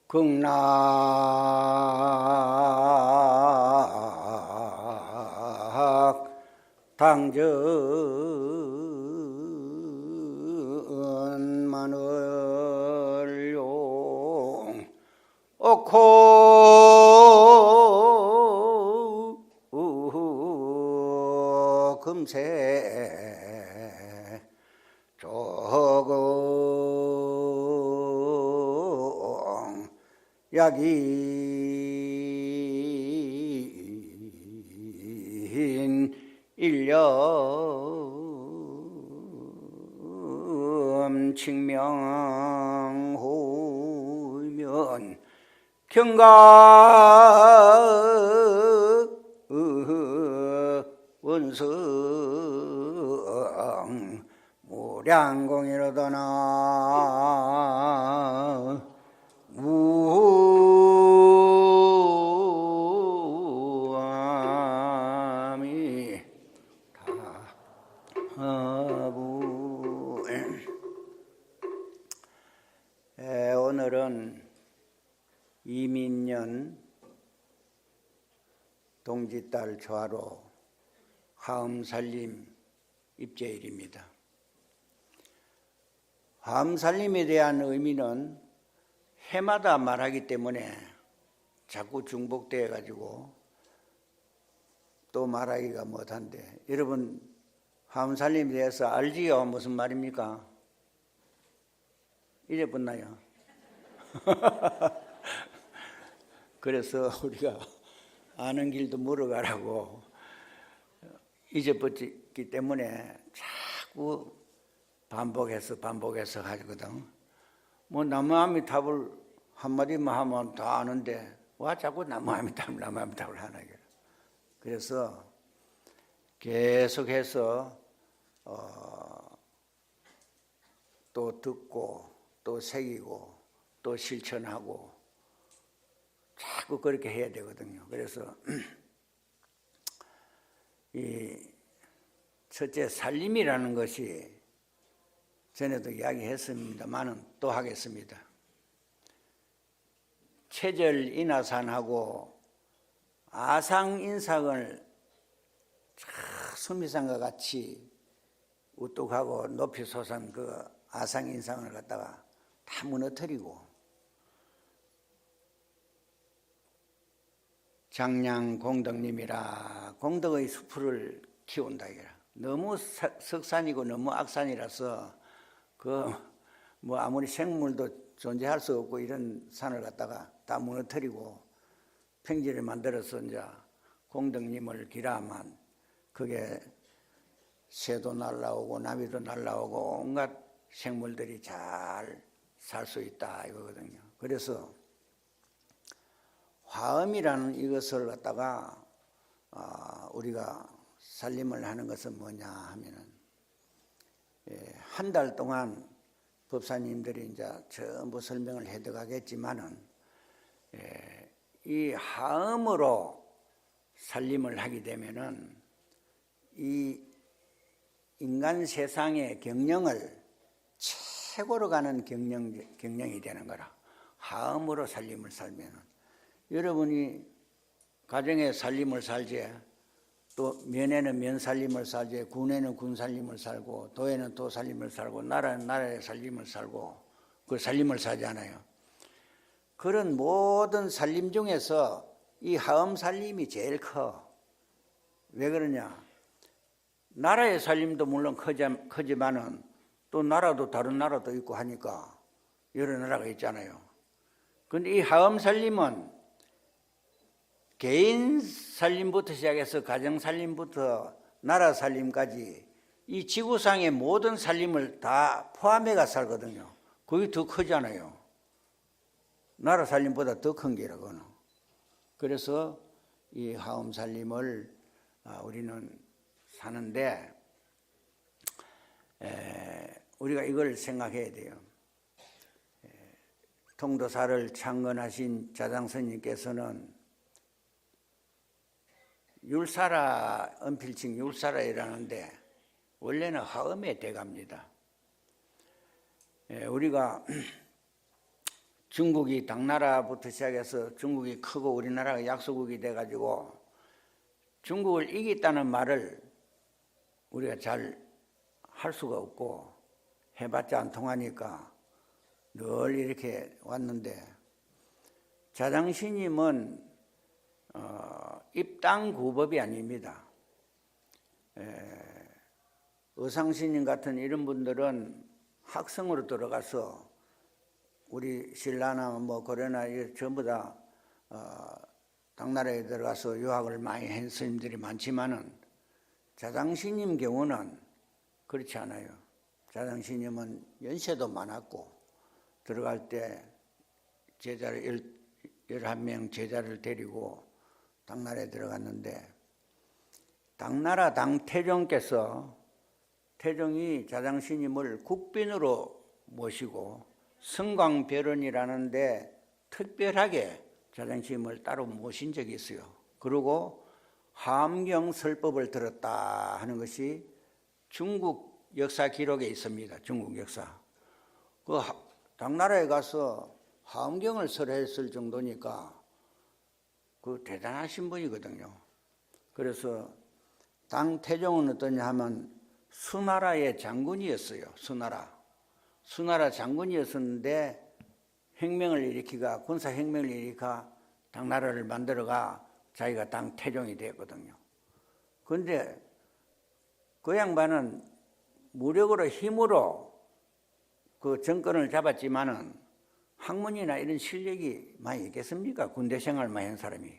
극락 당전 마늘용 옥호 금세 조금 약인 일념 칭명호면 경각 원성 무량공이로다나 무함이 다부. 오늘은 이민년 동짓달 초하로 화엄살림 입제일입니다. 화엄살림에 대한 의미는 해마다 말하기 때문에 자꾸 중복되어 가지고 또 말하기가 못한데, 여러분 화엄살림에 대해서 알지요? 무슨 말입니까? 잊어봤나요? 그래서 우리가 아는 길도 물어가라고 잊어버렸기 때문에 자꾸 반복해서 하거든. 뭐 나무아미탑을 한마디만 하면 다 아는데 와 자꾸 나무아미탑을 하나. 그래서 계속해서 또 듣고 또 새기고 또 실천하고 자꾸 그렇게 해야 되거든요. 그래서 이 첫째 살림이라는 것이 전에도 이야기했습니다만은 또 하겠습니다. 체절인하산하고 아상인상을 수미상과 같이 우뚝하고 높이 솟은 그 아상인상을 갖다가 다 무너뜨리고 장량공덕님이라 공덕의 숲을 키운다. 너무 석산이고 너무 악산이라서 뭐 아무리 생물도 존재할 수 없고 이런 산을 갖다가 다 무너뜨리고 평지를 만들어서 이제 공덕님을 기라만 그게 새도 날라오고 나비도 날라오고 온갖 생물들이 잘 살 수 있다 이거거든요. 그래서 화엄이라는 이것을 갖다가 우리가 살림을 하는 것은 뭐냐 하면은 한 달 동안 법사님들이 이제 전부 설명을 해 들어가겠지만은 이 화엄으로 살림을 하게 되면은 이 인간 세상의 경영을 최고로 가는 경영이 되는 거라. 화엄으로 살림을 살면은 여러분이 가정에 살림을 살지, 또 면에는 면 살림을 살지, 군에는 군 살림을 살고, 도에는 도 살림을 살고, 나라는 나라의 살림을 살고, 그 살림을 살잖아요. 그런 모든 살림 중에서 이 화엄 살림이 제일 커. 왜 그러냐? 나라의 살림도 물론 크지만은 또 나라도 다른 나라도 있고 하니까 여러 나라가 있잖아요. 근데 이 화엄 살림은 개인 살림부터 시작해서 가정 살림부터 나라 살림까지 이 지구상의 모든 살림을 다 포함해가 살거든요. 그게 더 크잖아요. 나라 살림보다 더 큰 게라고는. 그래서 이 화엄 살림을 우리는 사는데 우리가 이걸 생각해야 돼요. 통도사를 창건하신 자장스님께서는 율사라, 은필칭 율사라이라는데 원래는 화엄의 대가입니다. 우리가 중국이 당나라부터 시작해서 중국이 크고 우리나라가 약소국이 돼가지고 중국을 이겼다는 말을 우리가 잘 할 수가 없고 해봤자 안 통하니까 늘 이렇게 왔는데, 자장스님은 입당구법이 아닙니다. 의상스님 같은 이런 분들은 학성으로 들어가서 우리 신라나 뭐 고려나 전부 다 당나라에 들어가서 유학을 많이 한 스님들이 많지만은 자장스님 경우는 그렇지 않아요. 자장스님은 연세도 많았고 들어갈 때 제자를 11명 제자를 데리고 당나라에 들어갔는데, 당나라 당태종께서 태종이 자장스님을 국빈으로 모시고 성광별원이라는 데 특별하게 자장스님을 따로 모신 적이 있어요. 그리고 하암경설법을 들었다 하는 것이 중국 역사 기록에 있습니다. 중국 역사. 그 당나라에 가서 하암경을 설했을 정도니까 그 대단하신 분이거든요. 그래서 당태종은 어떠냐 하면 수나라의 장군이었어요. 수나라 장군이었었는데 혁명을 일으키가, 군사혁명을 일으키가 당나라를 만들어가 자기가 당태종이 되었거든요. 그런데 그 양반은 무력으로 힘으로 그 정권을 잡았지만은 학문이나 이런 실력이 많이 있겠습니까? 군대 생활만 한 사람이.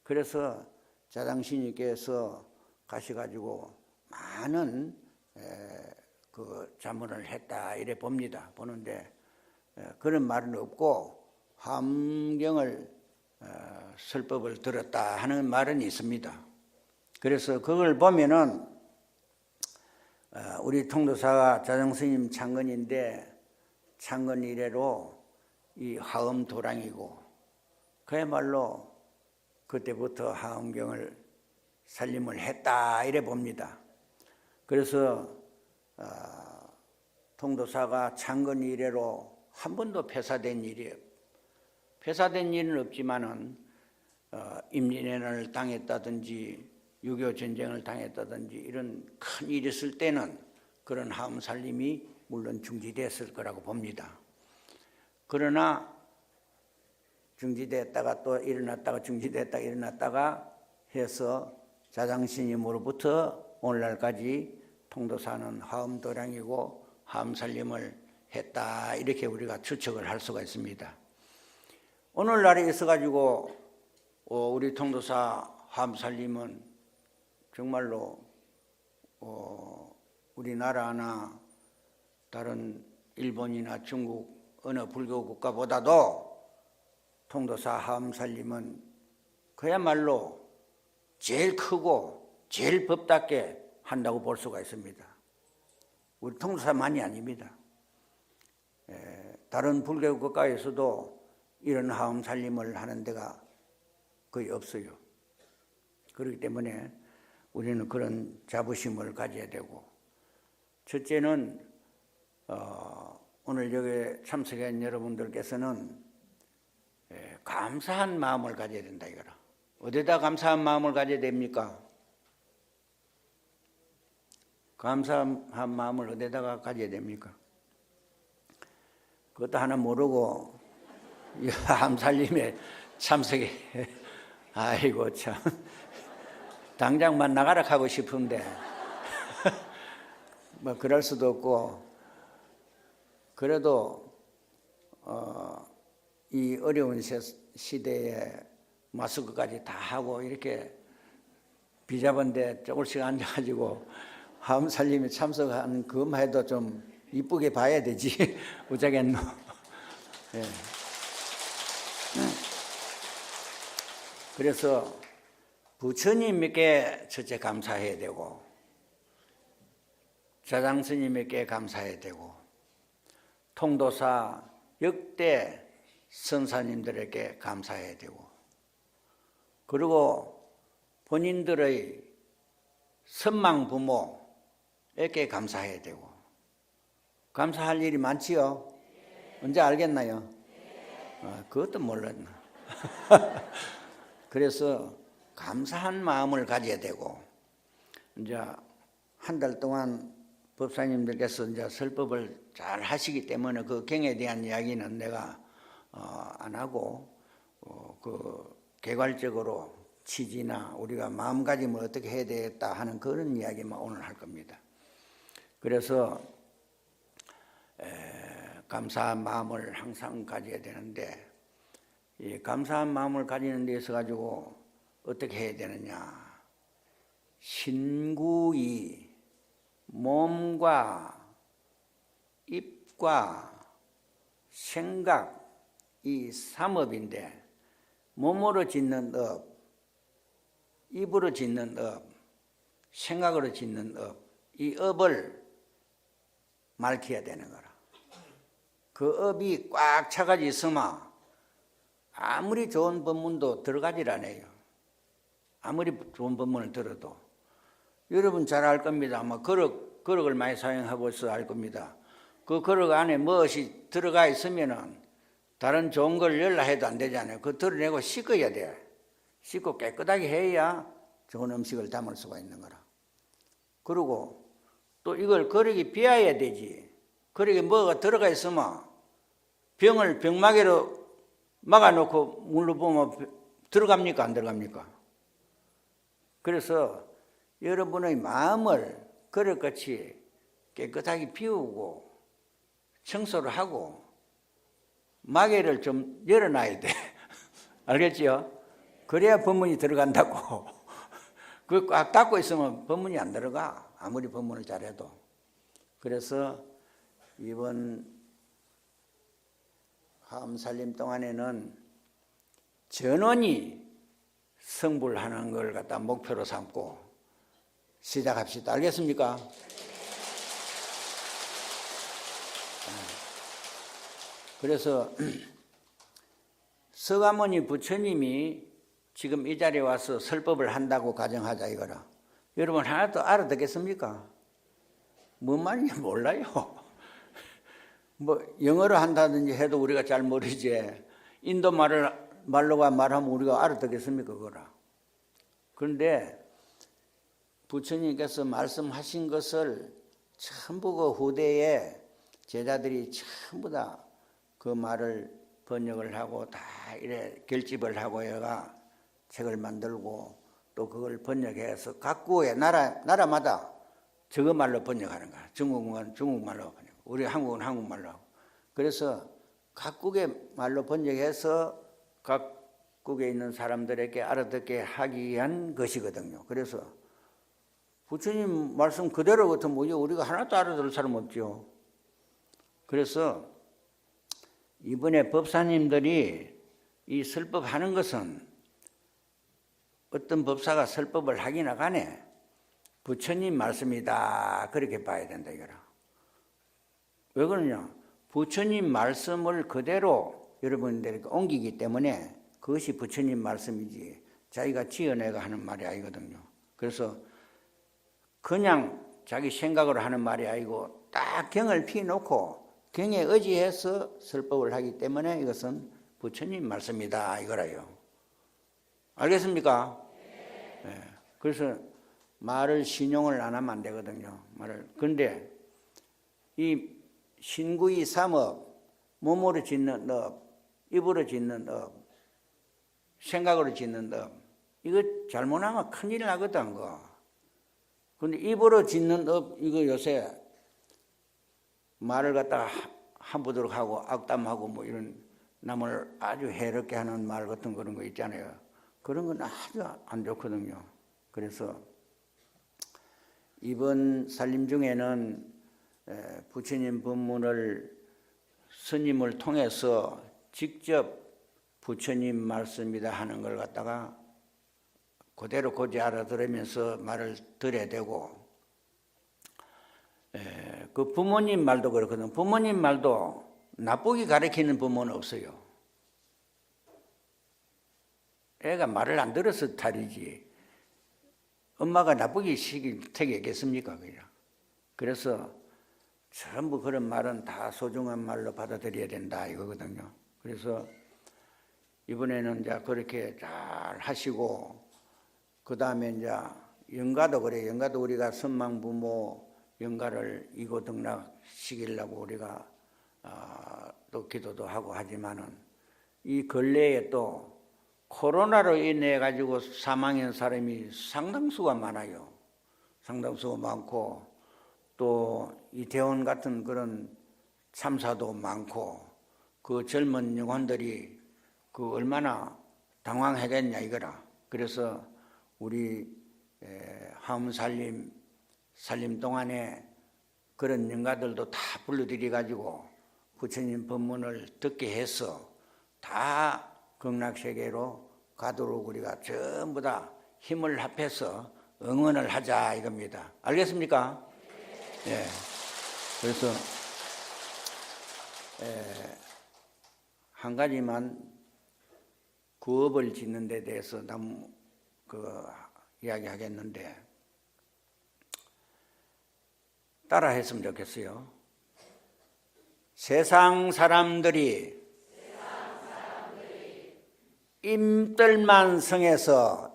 그래서 자장스님께서 가셔가지고 많은 그 자문을 했다 이래 봅니다. 보는데 그런 말은 없고 하암경을 설법을 들었다 하는 말은 있습니다. 그래서 그걸 보면은 우리 통도사가 자장스님 창건인데 창건 이래로 이 하엄도랑이고 그야말로 그때부터 하엄경을 살림을 했다 이래 봅니다. 그래서 통도사가 창건 이래로 한 번도 폐사된 일이 폐사된 일은 없지만은 임진왜란을 당했다든지 6.25 전쟁을 당했다든지 이런 큰 일이 있을 때는 그런 하엄 살림이 물론 중지됐을 거라고 봅니다. 그러나 중지됐다가 또 일어났다가 중지됐다가 일어났다가 해서 자장스님으로부터 오늘날까지 통도사는 하엄도량이고 하엄 살림을 했다 이렇게 우리가 추측을 할 수가 있습니다. 오늘날에 있어가지고 우리 통도사 하엄 살림은 정말로 우리나라나 다른 일본이나 중국 어느 불교 국가보다도 통도사 하엄 살림은 그야말로 제일 크고 제일 법답게 한다고 볼 수가 있습니다. 우리 통도사만이 아닙니다. 다른 불교 국가에서도 이런 하엄 살림을 하는 데가 거의 없어요. 그렇기 때문에 우리는 그런 자부심을 가져야 되고, 첫째는 오늘 여기 참석한 여러분들께서는 감사한 마음을 가져야 된다 이거라. 어디다 감사한 마음을 가져야 됩니까? 감사한 마음을 어디다가 가져야 됩니까? 그것도 하나 모르고 하엄살림에 참석해. 아이고 참 당장만 나가라 하고 싶은데 뭐 그럴 수도 없고, 그래도 이 어려운 시대에 마스크까지 다 하고 이렇게 비잡은데 조금씩 앉아가지고 하엄 살림에 참석한 그것만 해도 좀 이쁘게 봐야 되지 어쩌겠노. 예. 그래서 부처님께 첫째 감사해야 되고, 자장스님께 감사해야 되고, 통도사 역대 선사님들에게 감사해야 되고, 그리고 본인들의 선망 부모에게 감사해야 되고, 감사할 일이 많지요? 언제 알겠나요? 그것도 몰랐나. 그래서 감사한 마음을 가져야 되고, 이제 한 달 동안 법사님들께서 이제 설법을 잘 하시기 때문에 그 경에 대한 이야기는 내가 안 하고, 그 개괄적으로 취지나 우리가 마음가짐을 어떻게 해야 되겠다 하는 그런 이야기만 오늘 할 겁니다. 그래서 감사한 마음을 항상 가져야 되는데, 이 감사한 마음을 가지는 데 있어 가지고 어떻게 해야 되느냐. 신구이 몸과 입과 생각 이 삼업인데, 몸으로 짓는 업, 입으로 짓는 업, 생각으로 짓는 업, 이 업을 밝혀야 되는 거라. 그 업이 꽉 차가지고 있으면 아무리 좋은 법문도 들어가질 않아요. 아무리 좋은 법문을 들어도. 여러분 잘 알 겁니다. 아마 거럭을 많이 사용하고 있어 알 겁니다. 그 거럭 안에 무엇이 들어가 있으면은 다른 좋은 걸 열라 해도 안 되잖아요. 그거 드러내고 씻어야 돼. 씻고 깨끗하게 해야 좋은 음식을 담을 수가 있는 거라. 그리고 또 이걸 거럭이 비워야 되지. 거럭에 뭐가 들어가 있으면 병을 병마개로 막아놓고 물로 보면 들어갑니까? 안 들어갑니까? 그래서 여러분의 마음을 그릇같이 깨끗하게 비우고 청소를 하고 마개를 좀 열어놔야 돼. 알겠지요? 그래야 법문이 들어간다고. 그거 꽉 닫고 있으면 법문이 안 들어가. 아무리 법문을 잘해도. 그래서 이번 화엄살림 동안에는 전원이 성불하는 걸 갖다 목표로 삼고 시작합시다. 알겠습니까? 그래서 서가모니 부처님이 지금 이 자리에 와서 설법을 한다고 가정하자 이거라. 여러분 하나도 알아듣겠습니까? 뭔 말인지 몰라요. 뭐 영어로 한다든지 해도 우리가 잘 모르지. 인도 말로가 말하면 우리가 알아듣겠습니까 그거라. 그런데 부처님께서 말씀하신 것을 전부 그 후대에 제자들이 전부 다 그 말을 번역을 하고 다 이래 결집을 하고 얘가 책을 만들고 또 그걸 번역해서 각국의 나라마다 저거 말로 번역하는 거야. 중국은 중국말로 번역, 우리 한국은 한국말로 하고. 그래서 각국의 말로 번역해서 각국에 있는 사람들에게 알아듣게 하기 위한 것이거든요. 그래서 부처님 말씀 그대로 같으면 뭐죠? 우리가 하나도 알아들을 사람 없죠. 그래서 이번에 법사님들이 이 설법하는 것은 어떤 법사가 설법을 하기나 간에 부처님 말씀이다 그렇게 봐야 된다 이거라. 왜 그러냐? 부처님 말씀을 그대로 여러분들에게 옮기기 때문에 그것이 부처님 말씀이지 자기가 지어내가 하는 말이 아니거든요. 그래서 그냥 자기 생각으로 하는 말이 아니고 딱 경을 피워놓고 경에 의지해서 설법을 하기 때문에 이것은 부처님 말씀이다 이거라요. 알겠습니까? 네. 그래서 말을 신용을 안 하면 안 되거든요. 그런데 이 신구이 삼업, 몸으로 짓는 업, 입으로 짓는 업, 생각으로 짓는 업, 이거 잘못하면 큰일 나거든. 근데 입으로 짓는 업, 이거 요새 말을 갖다가 함부도록 하고 악담하고 뭐 이런 남을 아주 해롭게 하는 말 같은 그런 거 있잖아요. 그런 건 아주 안 좋거든요. 그래서 이번 살림 중에는 부처님 법문을 스님을 통해서 직접 부처님 말씀이다 하는 걸 갖다가 그대로 고지 알아들으면서 말을 들어야 되고, 그 부모님 말도 그렇거든. 부모님 말도 나쁘게 가르치는 부모는 없어요. 애가 말을 안 들어서 탈이지 엄마가 나쁘게 시킬 택이 있겠습니까? 그냥. 그래서 전부 그런 말은 다 소중한 말로 받아들여야 된다 이거거든요. 그래서 이번에는 이제 그렇게 잘 하시고, 그 다음에 이제 영가도 그래. 영가도 우리가 선망부모 영가를 이고등락 시키려고 우리가 또 기도도 하고 하지만은, 이 근래에 또 코로나로 인해 가지고 사망한 사람이 상당수가 많아요. 상당수가 많고, 또 이태원 같은 그런 참사도 많고, 그 젊은 영혼들이 그 얼마나 당황하겠냐 이거라. 그래서 우리 살림 동안에 그런 영가들도 다 불러들여 가지고 부처님 법문을 듣게 해서 다 극락세계로 가도록 우리가 전부 다 힘을 합해서 응원을 하자 이겁니다. 알겠습니까? 예. 그래서 한 가지만 구업을 짓는 데 대해서 이야기하겠는데, 따라 했으면 좋겠어요. 세상 사람들이 임들만 성에서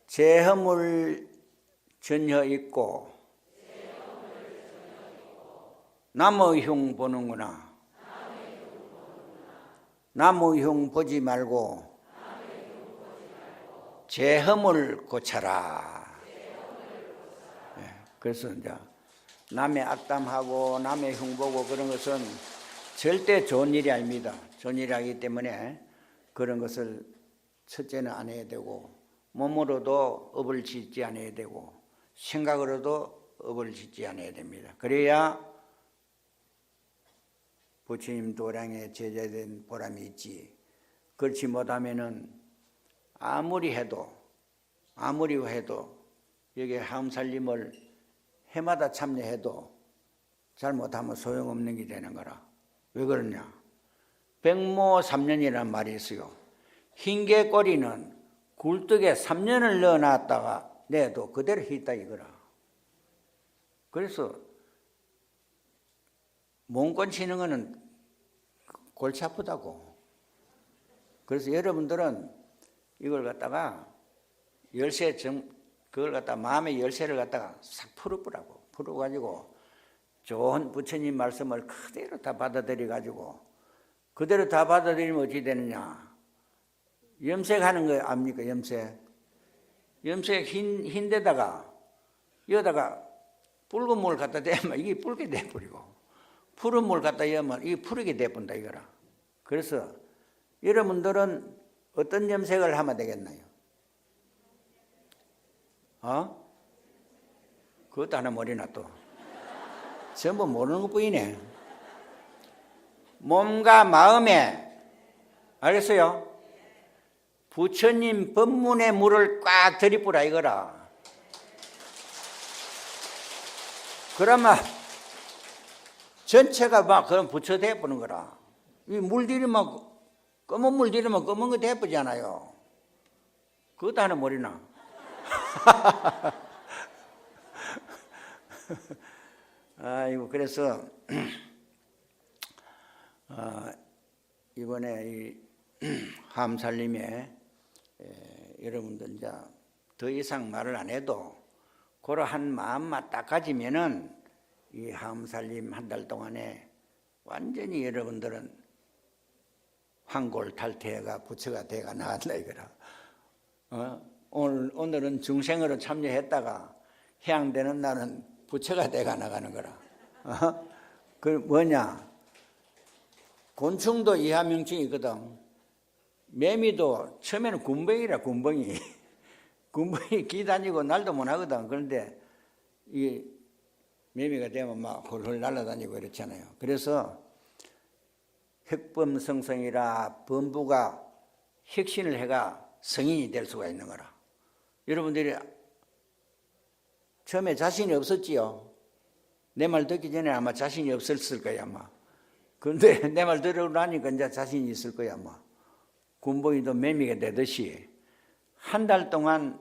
제허물 전혀 있고 남의 흉 보는구나. 남의 흉 보지 말고 제허물 고쳐라. 그래서 이제 남의 악담하고 남의 흉 보고 그런 것은 절대 좋은 일이 아닙니다. 좋은 일이 아니기 때문에 그런 것을 첫째는 안 해야 되고, 몸으로도 업을 짓지 않아야 되고, 생각으로도 업을 짓지 않아야 됩니다. 그래야 부처님 도량에 제자된 보람이 있지. 그렇지 못하면은 아무리 해도 여기 하음살림을 해마다 참여해도 잘못하면 소용없는 게 되는 거라. 왜 그러냐? 백모 3년이라는 말이 있어요. 흰개꼬리는 굴뚝에 3년을 넣어놨다가 내도 그대로 있다 이거라. 그래서 몸권 치는 거는 골치 아프다고. 그래서 여러분들은 이걸 갖다가 그걸 갖다가 마음의 열쇠를 갖다가 싹 풀어보라고. 풀어가지고 좋은 부처님 말씀을 그대로 다 받아들여가지고, 그대로 다 받아들이면 어찌 되느냐? 염색하는 거 압니까? 염색 흰데다가 여기다가 붉은 물 갖다 대면 이게 붉게 돼버리고, 푸른 물 갖다 여면 이게 푸르게 돼본다 이거라. 그래서 여러분들은 어떤 염색을 하면 되겠나요? 그것도 하나 모르나 또. 전부 모르는 것 뿐이네. 몸과 마음에, 알겠어요? 부처님 법문의 물을 꽉 들이뿌라 이거라. 그러면 전체가 막 그런 부처 돼버리는 거라. 이 물 들이면, 검은 물 들이면 검은 거 돼버리잖아요. 그것도 하나 모르나? 아이고, 그래서 이번에 이 하암살림에 여러분들 이제 더 이상 말을 안 해도 그러한 마음만 딱 가지면은 이 하암살림 한 달 동안에 완전히 여러분들은 황골탈퇴가 부처가 돼가 나간다 이거라. 오늘은 중생으로 참여했다가 해양되는 날은 부처가 돼가 나가는 거라. 그 뭐냐? 곤충도 이하명칭이 있거든. 매미도 처음에는 군뱅이라 군뱅이. 군뱅이 기다니고 날도 못 하거든. 그런데 이 매미가 되면 막 홀홀 날아다니고 이렇잖아요. 그래서 획범성성이라 범부가 혁신을 해가 성인이 될 수가 있는 거라. 여러분들이 처음에 자신이 없었지요. 내 말 듣기 전에 아마 자신이 없었을 거야 아마. 그런데 내 말 들으고 나니까 이제 자신이 있을 거야 아마. 군복이도 매미가 되듯이 한 달 동안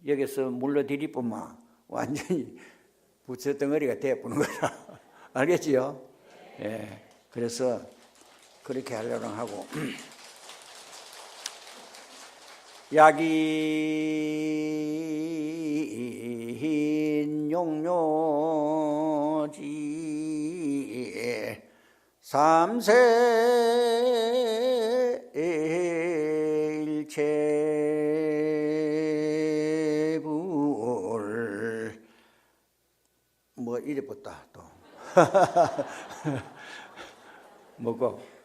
여기서 물로 들이쁘면 완전히 부처 덩어리가 되어보는 거라. 알겠지요? 예. 그래서 그렇게 하려고 하고 약인 용료지 삼세 일체불 뭐 이래 붙다 또 뭐고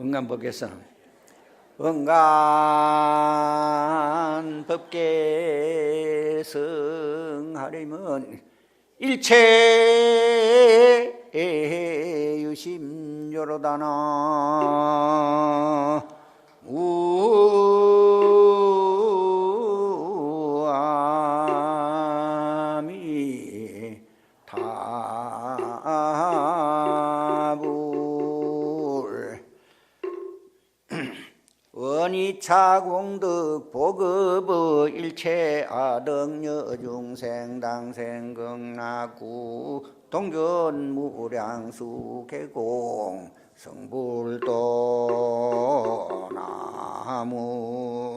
응간법에서 응간법계 성하려면 일체 유심요로다나 우아미 타불 원이차공덕 보급의 일체 아덕여 중생 당생 극락구 동전 무량수 개공 성불도 나무